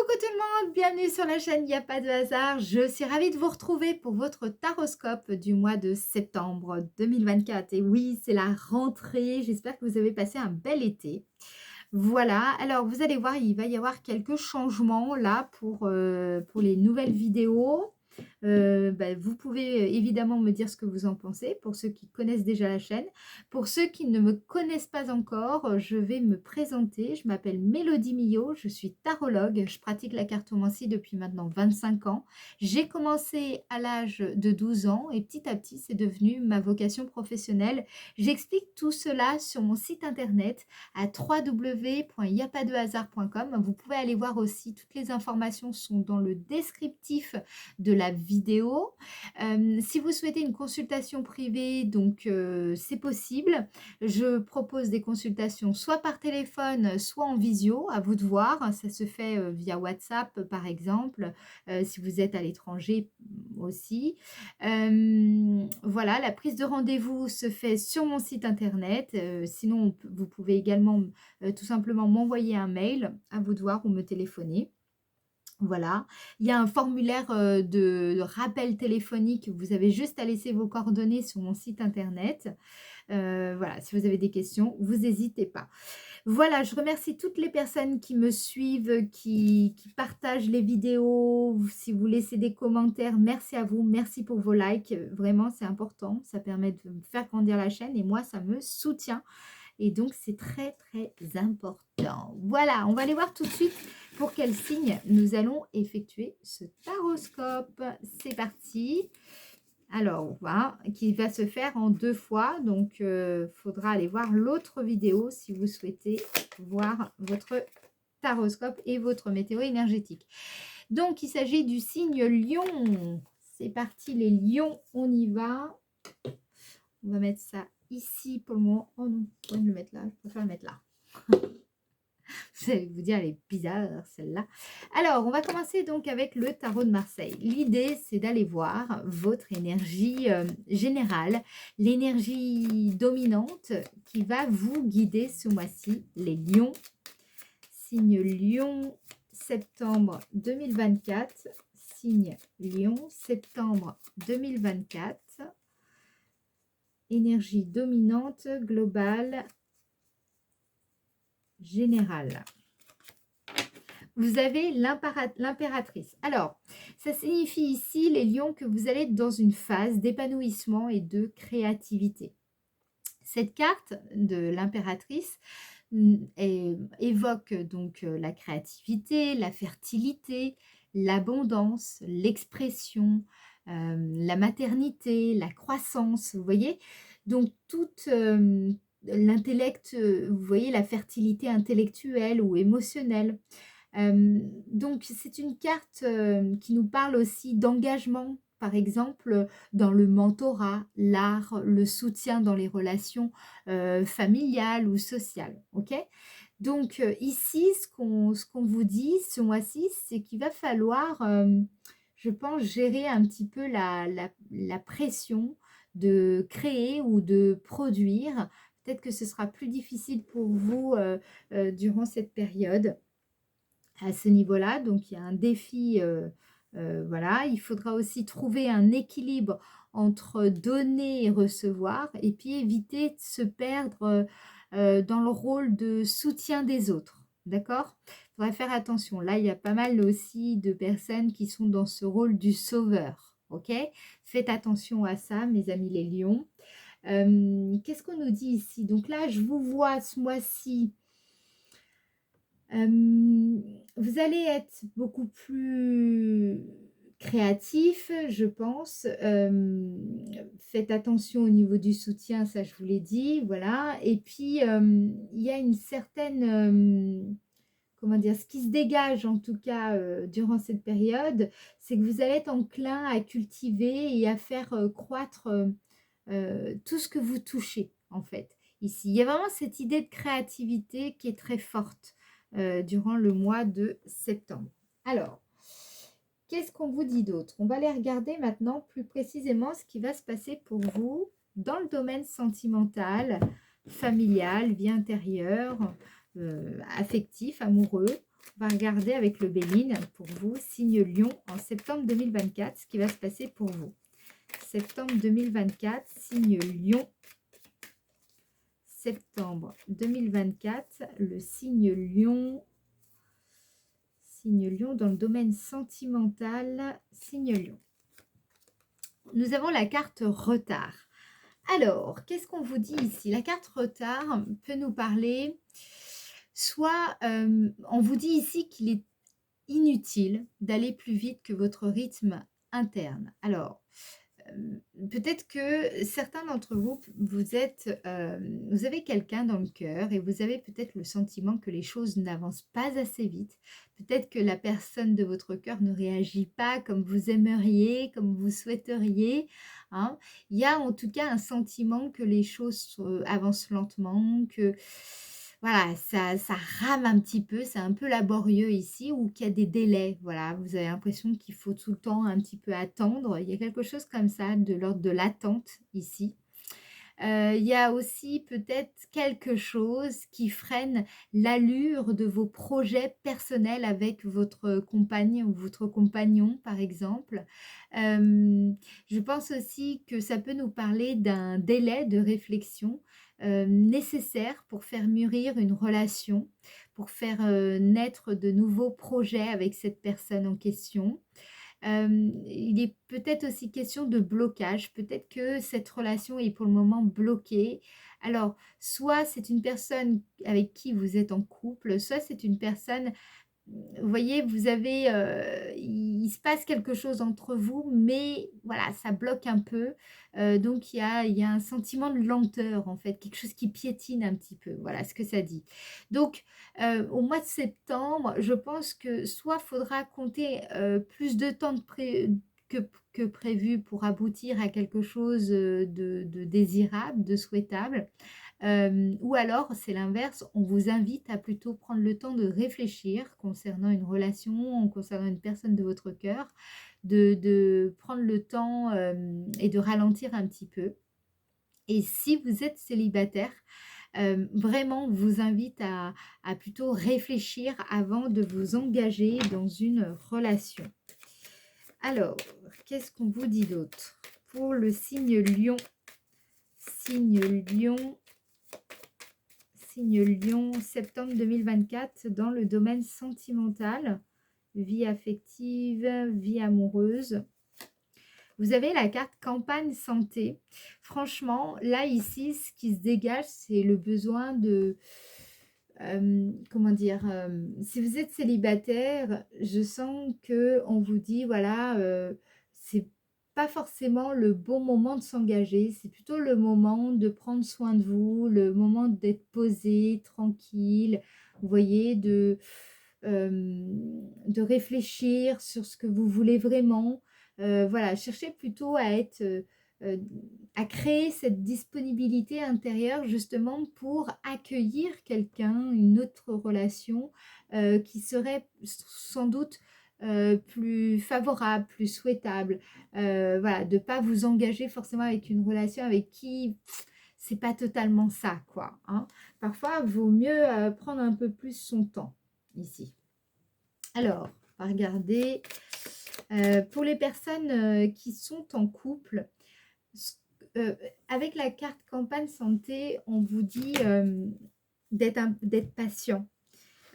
Coucou tout le monde, bienvenue sur la chaîne Il n'y a pas de hasard. Je suis ravie de vous retrouver pour votre taroscope du mois de septembre 2024. Et oui, c'est la rentrée. J'espère que vous avez passé un bel été. Voilà, alors vous allez voir, il va y avoir quelques changements là pour les nouvelles vidéos. Vous pouvez évidemment me dire ce que vous en pensez, pour ceux qui connaissent déjà la chaîne. Pour ceux qui ne me connaissent pas encore, je vais me présenter. Je m'appelle Mélodie Millot, je suis tarologue, je pratique la cartomancie depuis maintenant 25 ans. J'ai commencé à l'âge de 12 ans et petit à petit, c'est devenu ma vocation professionnelle. J'explique tout cela sur mon site internet à www.yapadehasard.com. Vous pouvez aller voir aussi, toutes les informations sont dans le descriptif de la vidéo. Si vous souhaitez une consultation privée, donc c'est possible. Je propose des consultations soit par téléphone, soit en visio, à vous de voir. Ça se fait via WhatsApp par exemple, si vous êtes à l'étranger aussi. Voilà, la prise de rendez-vous se fait sur mon site internet. Sinon, vous pouvez également tout simplement m'envoyer un mail, à vous de voir, ou me téléphoner. Voilà, il y a un formulaire de rappel téléphonique. Vous avez juste à laisser vos coordonnées sur mon site internet. Voilà, si vous avez des questions, vous n'hésitez pas. Voilà, je remercie toutes les personnes qui me suivent, qui partagent les vidéos. Si vous laissez des commentaires, merci à vous. Merci pour vos likes. Vraiment, c'est important. Ça permet de me faire grandir la chaîne et moi, ça me soutient. Et donc, c'est très, très important. Voilà, on va aller voir tout de suite pour quel signe nous allons effectuer ce taroscope. C'est parti. Alors, voilà, qui va se faire en 2 fois. Donc, il faudra aller voir l'autre vidéo si vous souhaitez voir votre taroscope et votre météo énergétique. Donc, il s'agit du signe Lion. C'est parti les lions, on y va. On va mettre ça ici pour le moment. Oh non, je pourrais me le mettre là. Je préfère le mettre là. Vous allez vous dire, elle est bizarre celle-là. Alors, on va commencer donc avec le tarot de Marseille. L'idée, c'est d'aller voir votre énergie générale, l'énergie dominante qui va vous guider ce mois-ci, les lions. Signe Lion, septembre 2024. Signe Lion, septembre 2024. Énergie dominante, globale, générale. Vous avez l'impératrice. Alors, ça signifie ici, les lions, que vous allez être dans une phase d'épanouissement et de créativité. Cette carte de l'impératrice évoque donc la créativité, la fertilité, l'abondance, l'expression, la maternité, la croissance, vous voyez. Donc, toute l'intellect, vous voyez, la fertilité intellectuelle ou émotionnelle. Donc, c'est une carte qui nous parle aussi d'engagement, par exemple, dans le mentorat, l'art, le soutien dans les relations familiales ou sociales. Ok. Donc, ici, ce qu'on vous dit ce mois-ci, c'est qu'il va falloir, je pense, gérer un petit peu la pression de créer ou de produire. Peut-être que ce sera plus difficile pour vous durant cette période à ce niveau-là. Donc, il y a un défi, voilà. Il faudra aussi trouver un équilibre entre donner et recevoir, et puis éviter de se perdre dans le rôle de soutien des autres. D'accord? Il faudra faire attention. Là, il y a pas mal aussi de personnes qui sont dans ce rôle du sauveur. Ok? Faites attention à ça, mes amis les lions. Qu'est-ce qu'on nous dit ici? Donc là, je vous vois ce mois-ci. Vous allez être beaucoup plus créatif, je pense. Faites attention au niveau du soutien, ça je vous l'ai dit, voilà. Et puis, il y a une certaine, comment dire, ce qui se dégage en tout cas durant cette période, c'est que vous allez être enclin à cultiver et à faire croître tout ce que vous touchez, en fait. Ici, il y a vraiment cette idée de créativité qui est très forte durant le mois de septembre. Alors, qu'est-ce qu'on vous dit d'autre? On va aller regarder maintenant plus précisément ce qui va se passer pour vous dans le domaine sentimental, familial, vie intérieure, affectif, amoureux. On va regarder avec le Béline pour vous, signe Lion, en septembre 2024, ce qui va se passer pour vous. Septembre 2024, signe Lion. Septembre 2024, le signe Lion. Signe Lion dans le domaine sentimental, signe Lion. Nous avons la carte retard. Alors, qu'est-ce qu'on vous dit ici? La carte retard peut nous parler, soit on vous dit ici qu'il est inutile d'aller plus vite que votre rythme interne. Alors, peut-être que certains d'entre vous, vous avez quelqu'un dans le cœur et vous avez peut-être le sentiment que les choses n'avancent pas assez vite. Peut-être que la personne de votre cœur ne réagit pas comme vous aimeriez, comme vous souhaiteriez, hein. Il y a en tout cas un sentiment que les choses avancent lentement, que voilà, ça rame un petit peu, c'est un peu laborieux ici, ou qu'il y a des délais. Voilà, vous avez l'impression qu'il faut tout le temps un petit peu attendre. Il y a quelque chose comme ça, de l'ordre de l'attente ici. Il y a aussi peut-être quelque chose qui freine l'allure de vos projets personnels avec votre compagne ou votre compagnon, par exemple. Je pense aussi que ça peut nous parler d'un délai de réflexion nécessaire pour faire mûrir une relation, pour faire naître de nouveaux projets avec cette personne en question. Il est peut-être aussi question de blocage. Peut-être que cette relation est pour le moment bloquée. Alors, soit c'est une personne avec qui vous êtes en couple, soit c'est une personne, vous voyez, il se passe quelque chose entre vous, mais voilà, ça bloque un peu. Donc, il y a un sentiment de lenteur, en fait, quelque chose qui piétine un petit peu. Voilà ce que ça dit. Donc, au mois de septembre, je pense que soit faudra compter plus de temps que prévu pour aboutir à quelque chose de désirable, de souhaitable. Ou alors, c'est l'inverse, on vous invite à plutôt prendre le temps de réfléchir concernant une relation, concernant une personne de votre cœur, de prendre le temps et de ralentir un petit peu. Et si vous êtes célibataire, vraiment, on vous invite à plutôt réfléchir avant de vous engager dans une relation. Alors, qu'est-ce qu'on vous dit d'autre? Pour le signe Lion, signe Lion, septembre 2024, dans le domaine sentimental, vie affective, vie amoureuse. Vous avez la carte campagne santé. Franchement, là, ici, ce qui se dégage, c'est le besoin de... comment dire, si vous êtes célibataire, je sens que on vous dit, voilà, c'est pas forcément le bon moment de s'engager, c'est plutôt le moment de prendre soin de vous, le moment d'être posé, tranquille, vous voyez, de réfléchir sur ce que vous voulez vraiment. Voilà, cherchez plutôt à être, euh, à créer cette disponibilité intérieure justement pour accueillir quelqu'un, une autre relation qui serait sans doute plus favorable, plus souhaitable. Voilà, de ne pas vous engager forcément avec une relation avec qui c'est pas totalement ça, quoi, hein. Parfois, il vaut mieux prendre un peu plus son temps ici. Alors, on va regarder. Pour les personnes qui sont en couple, avec la carte campagne santé, on vous dit d'être patient.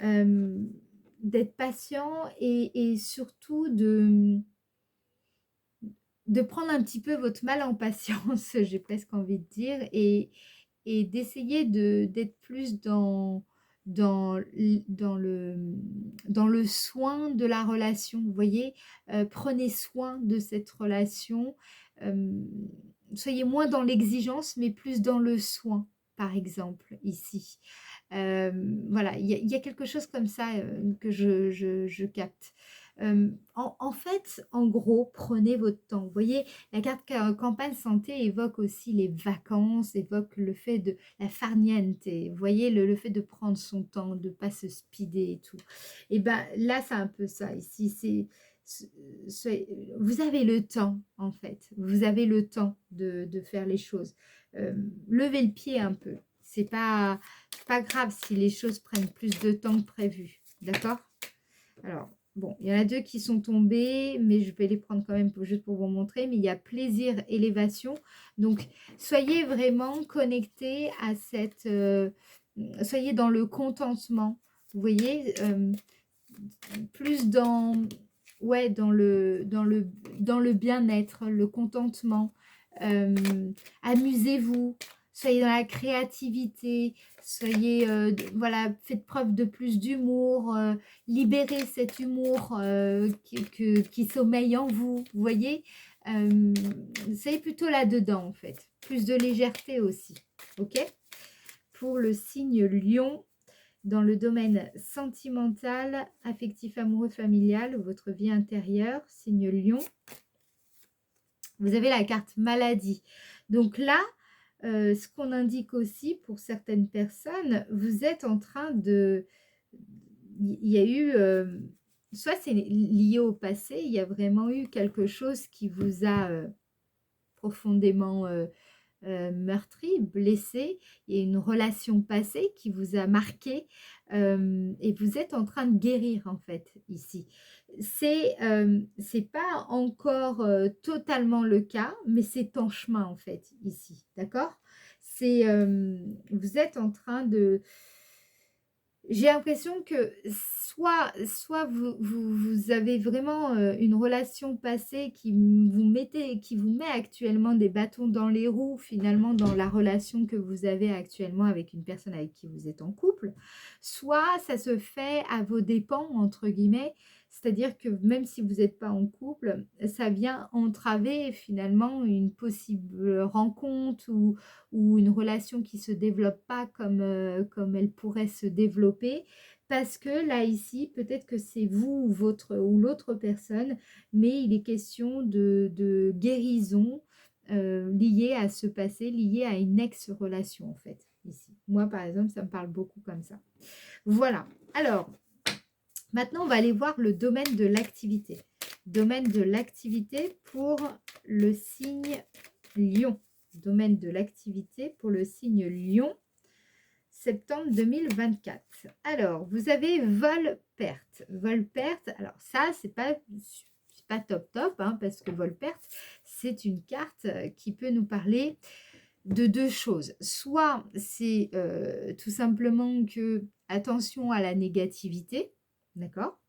D'être patient et surtout de prendre un petit peu votre mal en patience, j'ai presque envie de dire, et d'essayer d'être plus dans le soin de la relation. Vous voyez, prenez soin de cette relation. Soyez moins dans l'exigence, mais plus dans le soin, par exemple, ici. Voilà, il y a quelque chose comme ça que je capte. En fait, en gros, prenez votre temps. Vous voyez, la carte campagne santé évoque aussi les vacances, évoque le fait de la farniente. Vous voyez, le fait de prendre son temps, de ne pas se speeder et tout. Et bien là, c'est un peu ça. Ici, vous avez le temps, en fait. Vous avez le temps de faire les choses. Levez le pied un peu. C'est pas grave si les choses prennent plus de temps que prévu. D'accord ? Alors, bon, il y en a 2 qui sont tombés, mais je vais les prendre quand même juste pour vous montrer. Mais il y a plaisir, élévation. Donc, soyez vraiment connectés à cette... soyez dans le contentement. Vous voyez, plus dans... Ouais, dans le bien-être, le contentement. Euh, Amusez-vous, soyez dans la créativité, soyez, voilà, faites preuve de plus d'humour, libérez cet humour qui sommeille en vous, vous voyez. C'est plutôt là-dedans, en fait. Plus de légèreté aussi, ok? Pour le signe Lion, dans le domaine sentimental, affectif, amoureux, familial, votre vie intérieure, signe Lion, vous avez la carte maladie. Donc là, ce qu'on indique aussi pour certaines personnes, vous êtes en train de... Il y a eu... soit c'est lié au passé, il y a vraiment eu quelque chose qui vous a profondément meurtri, blessé, il y a une relation passée qui vous a marqué et vous êtes en train de guérir en fait ici. C'est pas encore totalement le cas, mais c'est en chemin en fait ici, d'accord? C'est vous êtes en train de j'ai l'impression que soit vous avez vraiment une relation passée qui vous met actuellement des bâtons dans les roues, finalement, dans la relation que vous avez actuellement avec une personne avec qui vous êtes en couple, soit ça se fait à vos dépens, entre guillemets, c'est-à-dire que même si vous n'êtes pas en couple, ça vient entraver finalement une possible rencontre ou une relation qui se développe pas comme elle pourrait se développer. Parce que là, ici, peut-être que c'est vous ou ou l'autre personne, mais il est question de guérison liée à ce passé, liée à une ex-relation, en fait, ici. Moi, par exemple, ça me parle beaucoup comme ça. Voilà. Alors, maintenant, on va aller voir le domaine de l'activité. Domaine de l'activité pour le signe Lion. Domaine de l'activité pour le signe Lion, septembre 2024. Alors, vous avez vol-perte. Vol-perte, alors ça, c'est pas top top, hein, parce que vol-perte, c'est une carte qui peut nous parler de deux choses. Soit c'est tout simplement que, attention à la négativité, d'accord,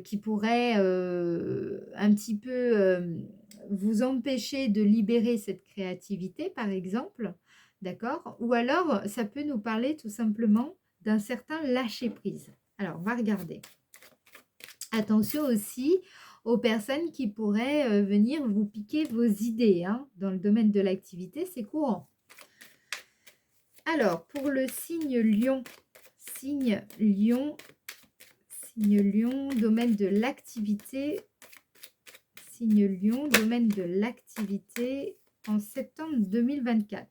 qui pourrait un petit peu vous empêcher de libérer cette créativité, par exemple, d'accord? Ou alors, ça peut nous parler tout simplement d'un certain lâcher-prise. Alors, on va regarder. Attention aussi aux personnes qui pourraient venir vous piquer vos idées, hein. Dans le domaine de l'activité, c'est courant. Alors, pour le signe Lion, signe Lion, domaine de l'activité, signe Lion, domaine de l'activité en septembre 2024.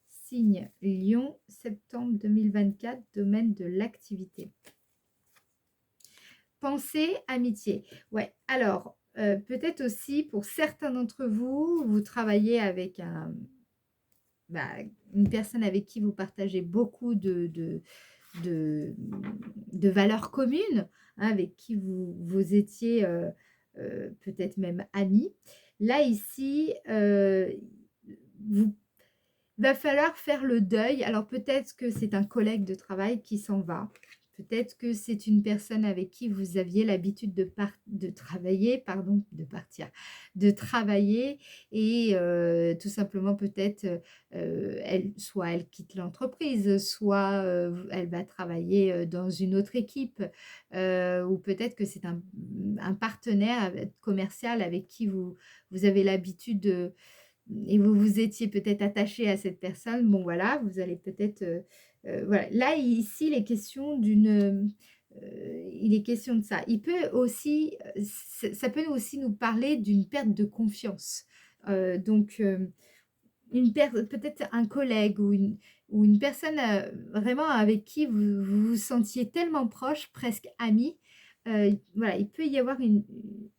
Signe Lion, septembre 2024, domaine de l'activité. Pensée, amitié. Ouais, alors, peut-être aussi pour certains d'entre vous, vous travaillez avec une personne avec qui vous partagez beaucoup de valeurs communes, hein, avec qui vous étiez peut-être même amis. Là, ici, il va falloir faire le deuil. Alors, peut-être que c'est un collègue de travail qui s'en va. Peut-être que c'est une personne avec qui vous aviez l'habitude de travailler, pardon, de partir, de travailler et tout simplement peut-être soit elle quitte l'entreprise, soit elle va travailler dans une autre équipe ou peut-être que c'est un partenaire commercial avec qui vous avez l'habitude et vous vous étiez peut-être attaché à cette personne. Bon voilà, vous allez peut-être... voilà. Là, ici, il est question de ça. Il peut aussi, ça peut aussi nous parler d'une perte de confiance. Donc, peut-être un collègue ou une personne vraiment avec qui vous vous sentiez tellement proche, presque ami. Voilà, il peut y avoir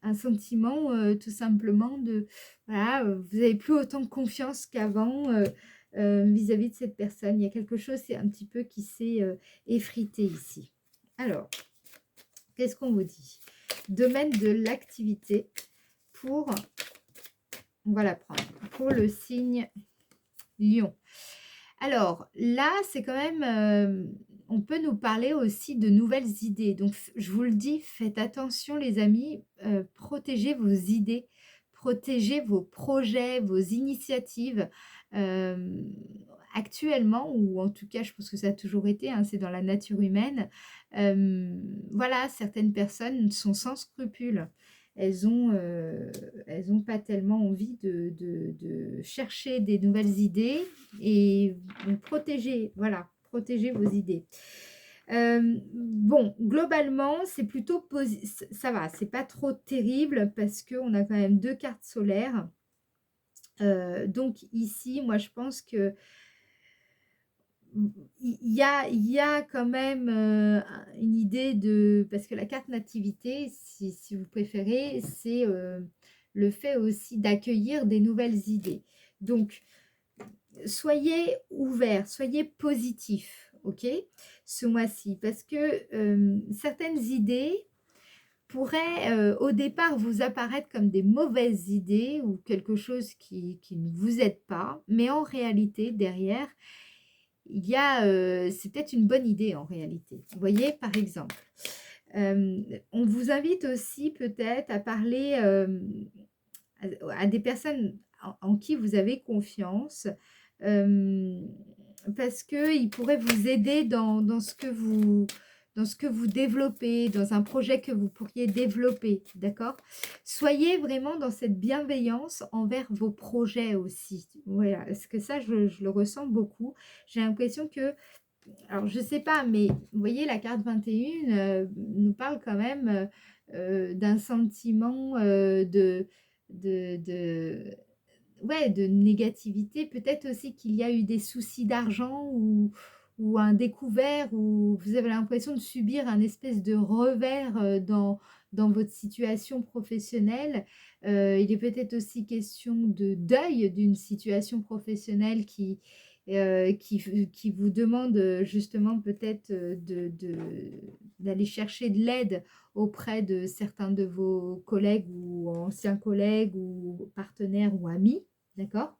un sentiment tout simplement de, voilà, vous n'avez plus autant de confiance qu'avant vis-à-vis de cette personne. Il y a quelque chose, c'est un petit peu qui s'est effrité ici. Alors, Qu'est-ce qu'on vous dit? Domaine de l'activité pour, on va la prendre, pour le signe Lion. Alors là, c'est quand même, on peut nous parler aussi de nouvelles idées. Donc je vous le dis, faites attention les amis, protégez vos idées, protégez vos projets, vos initiatives. Hem, Actuellement, ou en tout cas, je pense que ça a toujours été, hein, c'est dans la nature humaine, voilà, certaines personnes sont sans scrupules. Elles ont, elles ont pas tellement envie de chercher des nouvelles idées et donc protégez, voilà, protégez vos idées. Bon, globalement, c'est plutôt ça va, c'est pas trop terrible parce qu'on a quand même 2 cartes solaires. Donc ici, moi, je pense que il y a quand même, une idée de, parce que la carte nativité, si vous préférez, c'est, le fait aussi d'accueillir des nouvelles idées. Donc soyez ouverts, soyez positifs, OK? Ce mois-ci, parce que, certaines idées pourraient, au départ, vous apparaître comme des mauvaises idées ou quelque chose qui ne vous aide pas, mais en réalité, derrière, il y a, c'est peut-être une bonne idée en réalité. Vous voyez, par exemple, on vous invite aussi peut-être à parler, à des personnes en qui vous avez confiance, hem, parce qu'ils pourraient vous aider dans ce que vous développez, dans un projet que vous pourriez développer, d'accord? Soyez vraiment dans cette bienveillance envers vos projets aussi. Voilà, parce que ça, je le ressens beaucoup. J'ai l'impression que, alors je sais pas, mais vous voyez la carte 21, nous parle quand même, d'un sentiment, de ouais, de négativité. Peut-être aussi qu'il y a eu des soucis d'argent ou un découvert, où vous avez l'impression de subir un espèce de revers, dans votre situation professionnelle. Il est peut-être aussi question de deuil d'une situation professionnelle qui vous demande, justement peut-être, d'aller chercher de l'aide auprès de certains de vos collègues ou anciens collègues ou partenaires ou amis, d'accord?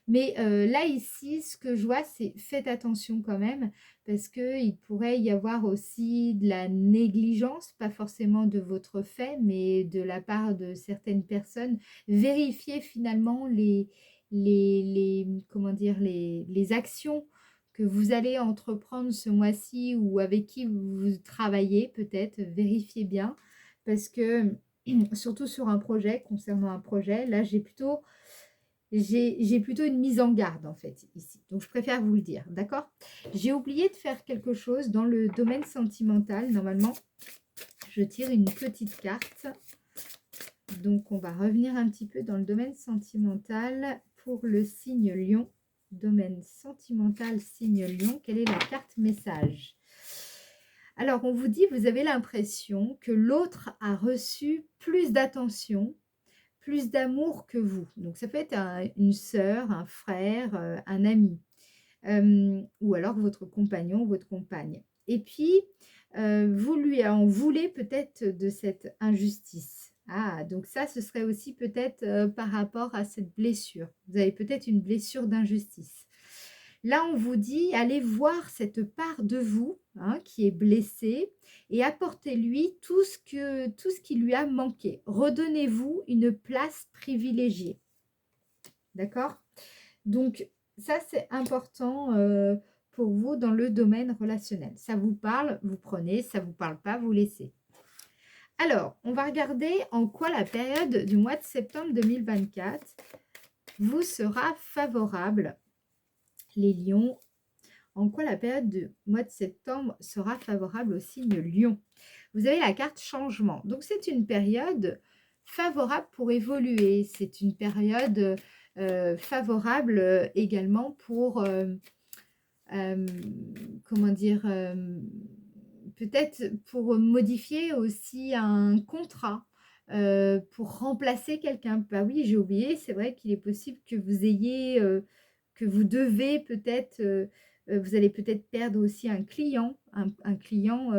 Mais là, ici, ce que je vois, c'est faites attention quand même, parce qu'il pourrait y avoir aussi de la négligence, pas forcément de votre fait, mais de la part de certaines personnes. Vérifiez finalement comment dire, les actions que vous allez entreprendre ce mois-ci ou avec qui vous travaillez peut-être, vérifiez bien, parce que surtout sur un projet, concernant un projet, là, j'ai plutôt une mise en garde en fait ici, donc je préfère vous le dire, d'accord? J'ai oublié de faire quelque chose dans le domaine sentimental. Normalement, je tire une petite carte, donc on va revenir un petit peu dans le domaine sentimental pour le signe Lion. Domaine sentimental, signe Lion, quelle est la carte message? Alors on vous dit, vous avez l'impression que l'autre a reçu plus d'attention, plus d'amour que vous. Donc ça peut être une sœur, un frère, un ami, ou alors votre compagnon, votre compagne. Et puis, vous lui en voulez peut-être de cette injustice. Ah, donc ça, ce serait aussi peut-être, par rapport à cette blessure. Vous avez peut-être une blessure d'injustice. Là, on vous dit, allez voir cette part de vous, hein, qui est blessée, et apportez-lui tout ce qui lui a manqué. Redonnez-vous une place privilégiée. D'accord? Donc, ça, c'est important, pour vous dans le domaine relationnel. Ça vous parle, vous prenez, ça vous parle pas, vous laissez. Alors, on va regarder en quoi la période du mois de septembre 2024 vous sera favorable, les lions. En quoi la période du mois de septembre sera favorable au signe Lion? Vous avez la carte changement. Donc, c'est une période favorable pour évoluer. C'est une période favorable également pour, comment dire, peut-être pour modifier aussi un contrat, pour remplacer quelqu'un. Bah oui, j'ai oublié, c'est vrai qu'il est possible que vous ayez, que vous devez peut-être, vous allez peut-être perdre aussi un client, un client,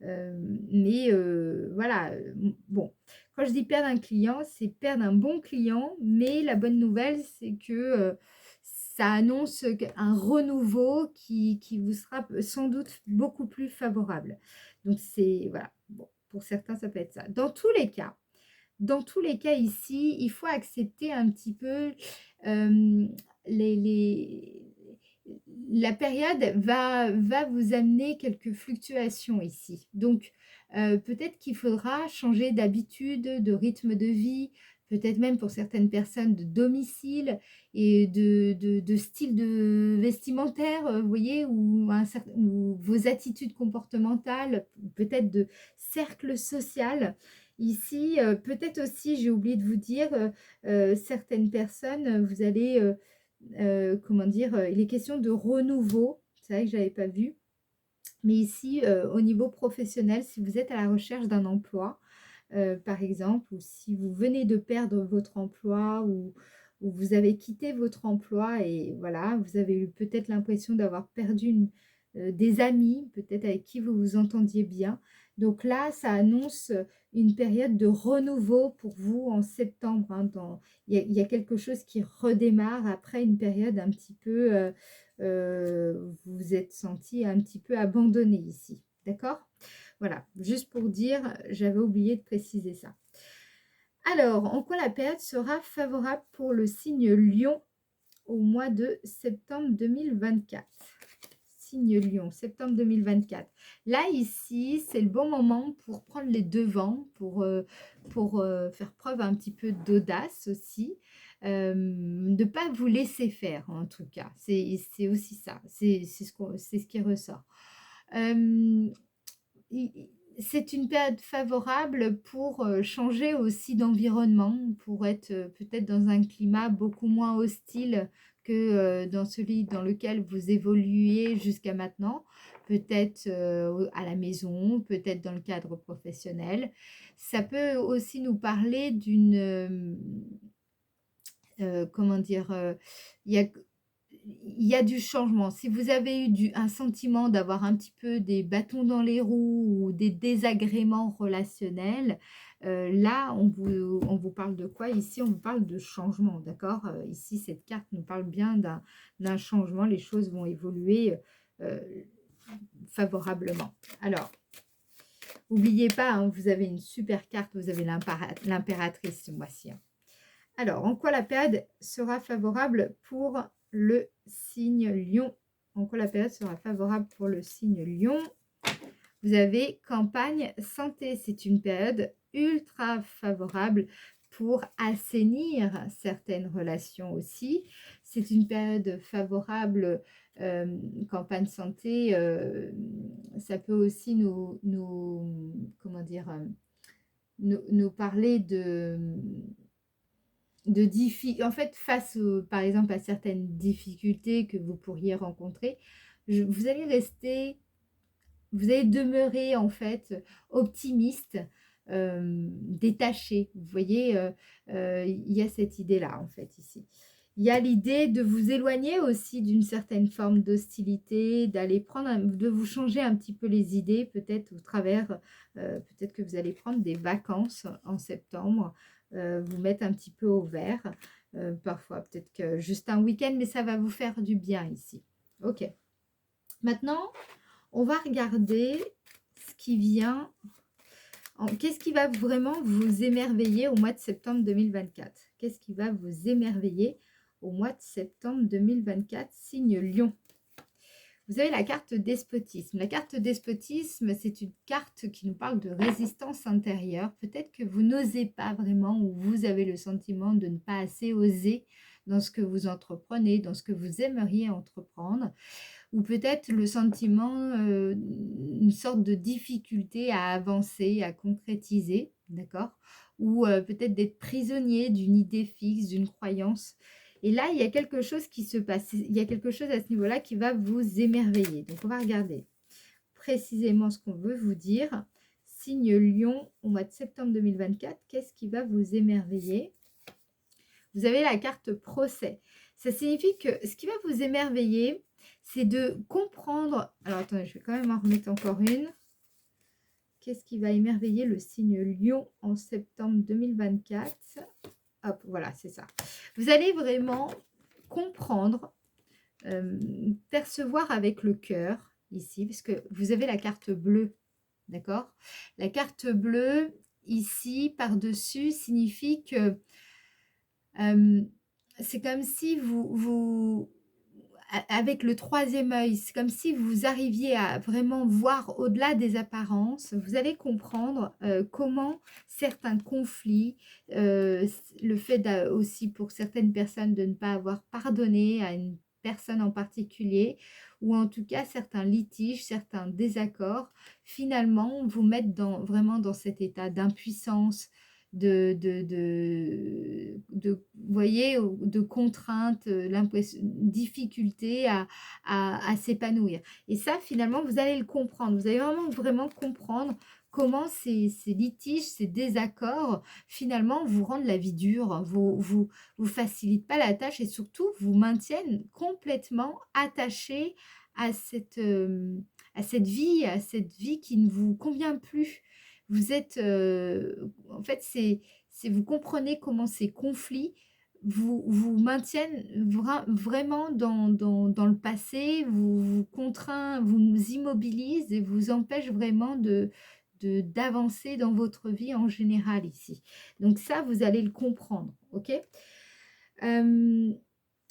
Mais voilà, bon, quand je dis perdre un client, c'est perdre un bon client, mais la bonne nouvelle, c'est que ça annonce un renouveau qui vous sera sans doute beaucoup plus favorable. Donc c'est, voilà, bon, pour certains, ça peut être ça. Dans tous les cas ici, il faut accepter un petit peu les la période va vous amener quelques fluctuations ici. Donc, peut-être qu'il faudra changer d'habitude, de rythme de vie, peut-être même pour certaines personnes de domicile et de style de vestimentaire, vous voyez, ou vos attitudes comportementales, peut-être de cercle social. Ici, peut-être aussi, j'ai oublié de vous dire, certaines personnes, vous allez, comment dire? Il est question de renouveau. C'est vrai que je n'avais pas vu. Mais ici, au niveau professionnel, si vous êtes à la recherche d'un emploi, par exemple, ou si vous venez de perdre votre emploi ou vous avez quitté votre emploi et voilà, vous avez eu peut-être l'impression d'avoir perdu des amis, peut-être avec qui vous vous entendiez bien. Donc là, ça annonce une période de renouveau pour vous en septembre, hein, il y a quelque chose qui redémarre après une période un petit peu, vous vous êtes senti un petit peu abandonné ici. D'accord? Voilà, juste pour dire, j'avais oublié de préciser ça. Alors, en quoi la période sera favorable pour le signe Lion au mois de septembre 2024? Signe Lion, septembre 2024. Là, ici, c'est le bon moment pour prendre les devants, pour faire preuve un petit peu d'audace aussi. De ne pas vous laisser faire, en tout cas. C'est aussi ça. C'est ce qui ressort. Euh, c'est une période favorable pour changer aussi d'environnement, pour être peut-être dans un climat beaucoup moins hostile que dans celui dans lequel vous évoluez jusqu'à maintenant, peut-être à la maison, peut-être dans le cadre professionnel. Ça peut aussi nous parler comment dire, il y a il y a du changement. Si vous avez eu un sentiment d'avoir un petit peu des bâtons dans les roues ou des désagréments relationnels, là, on vous parle de quoi? Ici, on vous parle de changement, d'accord? Ici, cette carte nous parle bien d'un changement. Les choses vont évoluer euh, favorablement. Alors, n'oubliez pas, hein, vous avez une super carte, vous avez l'impératrice ce mois-ci, hein. Alors, en quoi la période sera favorable pour le signe Lion? En quoi la période sera favorable pour le signe Lion? Vous avez campagne santé. C'est une période ultra favorable pour assainir certaines relations aussi. C'est une période favorable, campagne santé. Ça peut aussi comment dire, nous parler en fait, par exemple, à certaines difficultés que vous pourriez rencontrer, vous allez vous allez demeurer en fait optimiste, détaché. Vous voyez, il y a cette idée-là en fait ici. Il y a l'idée de vous éloigner aussi d'une certaine forme d'hostilité, de vous changer un petit peu les idées, peut-être au travers, peut-être que vous allez prendre des vacances en septembre, vous mettre un petit peu au vert, parfois peut-être que juste un week-end, mais ça va vous faire du bien ici. Ok. Maintenant, on va regarder ce qui vient. Qu'est-ce qui va vraiment vous émerveiller au mois de septembre 2024? Qu'est-ce qui va vous émerveiller au mois de septembre 2024, signe Lion? Vous avez la carte despotisme. La carte despotisme, c'est une carte qui nous parle de résistance intérieure. Peut-être que vous n'osez pas vraiment ou vous avez le sentiment de ne pas assez oser dans ce que vous entreprenez, dans ce que vous aimeriez entreprendre. Ou peut-être le sentiment, une sorte de difficulté à avancer, à concrétiser, d'accord? Ou peut-être d'être prisonnier d'une idée fixe, d'une croyance. Et là, il y a quelque chose qui se passe. Il y a quelque chose à ce niveau-là qui va vous émerveiller. Donc, on va regarder précisément ce qu'on veut vous dire. Signe Lion, au mois de septembre 2024, qu'est-ce qui va vous émerveiller? Vous avez la carte procès. Ça signifie que ce qui va vous émerveiller, c'est de comprendre... Alors, attendez, je vais quand même en remettre encore une. qu'est-ce qui va émerveiller le signe Lion en septembre 2024? Hop, voilà, c'est ça. Vous allez vraiment comprendre, percevoir avec le cœur ici, parce que vous avez la carte bleue, d'accord? La carte bleue ici par-dessus signifie que c'est comme si avec le troisième œil, c'est comme si vous arriviez à vraiment voir au-delà des apparences. Vous allez comprendre comment certains conflits, le fait aussi pour certaines personnes de ne pas avoir pardonné à une personne en particulier, ou en tout cas certains litiges, certains désaccords, finalement vous mettent vraiment dans cet état d'impuissance, vous voyez, de contrainte, l'impression, difficulté à s'épanouir. Et ça, finalement, vous allez le comprendre. Vous allez vraiment comprendre comment ces litiges, ces désaccords, finalement, vous rendent la vie dure, vous facilitent pas la tâche et surtout vous maintiennent complètement attaché à cette vie qui ne vous convient plus. Vous êtes, en fait, vous comprenez comment ces conflits vous maintiennent vraiment dans le passé, vous contraint, vous immobilisent et vous empêchent vraiment d'avancer dans votre vie en général ici. Donc ça, vous allez le comprendre, ok?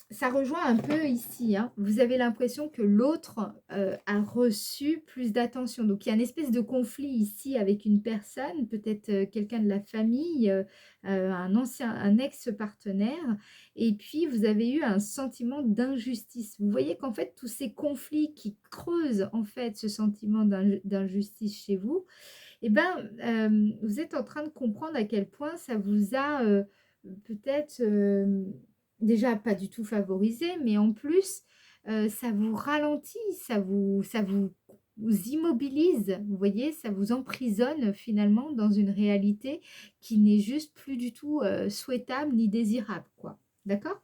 Ça rejoint un peu ici, hein. Vous avez l'impression que l'autre a reçu plus d'attention. Donc, il y a une espèce de conflit ici avec une personne, peut-être quelqu'un de la famille, un ex-partenaire. Et puis, vous avez eu un sentiment d'injustice. Vous voyez qu'en fait, tous ces conflits qui creusent en fait ce sentiment d'injustice chez vous, eh ben, vous êtes en train de comprendre à quel point ça vous a peut-être... déjà pas du tout favorisé, mais en plus, ça vous ralentit, vous immobilise, vous voyez? Ça vous emprisonne finalement dans une réalité qui n'est juste plus du tout, souhaitable ni désirable, quoi. D'accord?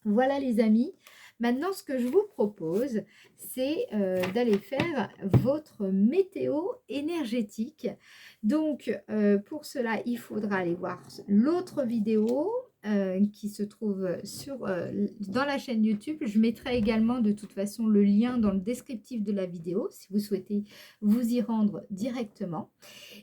Voilà les amis. Maintenant, ce que je vous propose, c'est d'aller faire votre météo énergétique. Donc, pour cela, il faudra aller voir l'autre vidéo qui se trouve dans la chaîne YouTube. Je mettrai également de toute façon le lien dans le descriptif de la vidéo si vous souhaitez vous y rendre directement.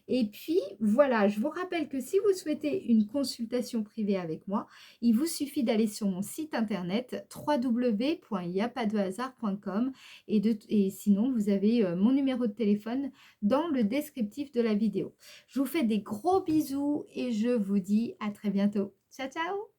Et puis, voilà, je vous rappelle que si vous souhaitez une consultation privée avec moi, il vous suffit d'aller sur mon site internet www.yapadehasard.com et sinon, vous avez mon numéro de téléphone dans le descriptif de la vidéo. Je vous fais des gros bisous et je vous dis à très bientôt. Ciao, ciao!